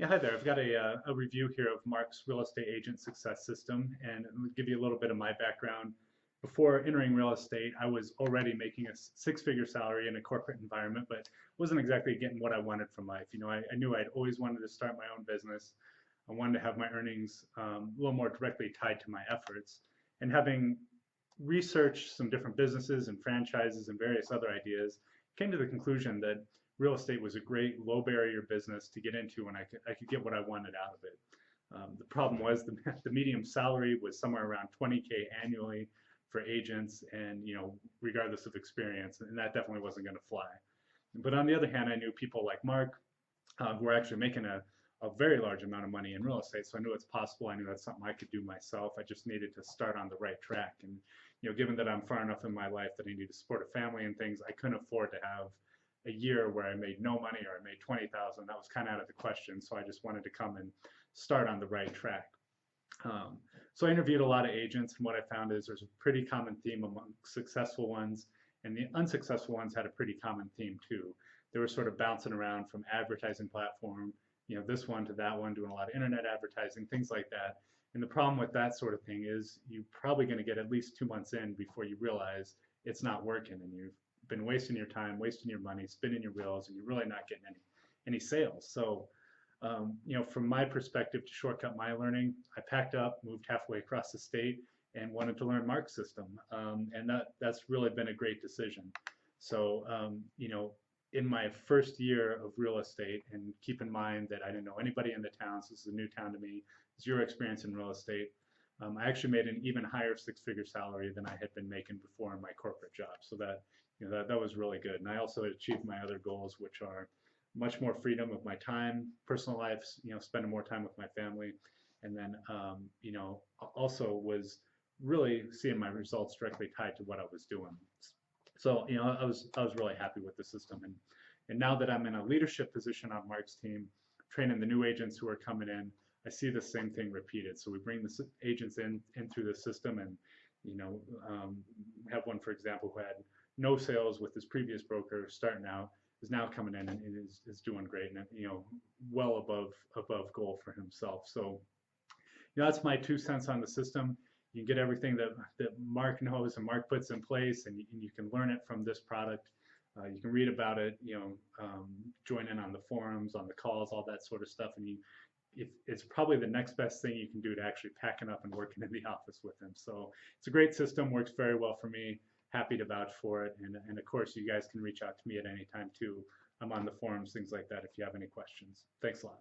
Yeah, hi there. I've got a review here of Mark's real estate agent success system, and I'll give you a little bit of my background. Before entering real estate, I was already making a six-figure salary in a corporate environment, but wasn't exactly getting what I wanted from life. I knew I'd always wanted to start my own business. I wanted to have my earnings a little more directly tied to my efforts. And having researched some different businesses and franchises and various other ideas, came to the conclusion that real estate was a great low barrier business to get into, and I could get what I wanted out of it. The problem was the medium salary was somewhere around 20K annually for agents, and regardless of experience, and that definitely wasn't going to fly. But on the other hand, I knew people like Mark who were actually making a very large amount of money in real estate. So I knew it's possible. I knew that's something I could do myself. I just needed to start on the right track. And given that I'm far enough in my life that I need to support a family and things, I couldn't afford to have a year where I made no money or I made 20,000. That was kind of out of the question. So I just wanted to come and start on the right track. So I interviewed a lot of agents, and what I found is there's a pretty common theme among successful ones, and the unsuccessful ones had a pretty common theme too. They were sort of bouncing around from advertising platform, this one to that one, doing a lot of internet advertising, things like that. And the problem with that sort of thing is you're probably going to get at least 2 months in before you realize it's not working, and you've been wasting your time, wasting your money, spinning your wheels, and you're really not getting any sales. So from my perspective, to shortcut my learning, I packed up, moved halfway across the state, and wanted to learn Mark's system. And that's really been a great decision. So, in my first year of real estate, and keep in mind that I didn't know anybody in the town, so this is a new town to me, zero experience in real estate. I actually made an even higher six-figure salary than I had been making before in my corporate job. So that was really good. And I also achieved my other goals, which are much more freedom of my time, personal life, spending more time with my family, and then also was really seeing my results directly tied to what I was doing. So I was really happy with the system, and now that I'm in a leadership position on Mark's team, training the new agents who are coming in, I see the same thing repeated. So we bring the agents in through the system, and have one, for example, who had no sales with his previous broker starting out, is now coming in and is doing great, and well above goal for himself. So that's my 2 cents on the system. You can get everything that Mark knows and Mark puts in place, and you can learn it from this product. You can read about it, join in on the forums, on the calls, all that sort of stuff, and it's probably the next best thing you can do to actually packing up and working in the office with him. So it's a great system, works very well for me. Happy to vouch for it, and of course you guys can reach out to me at any time too. I'm on the forums, things like that, if you have any questions. Thanks a lot.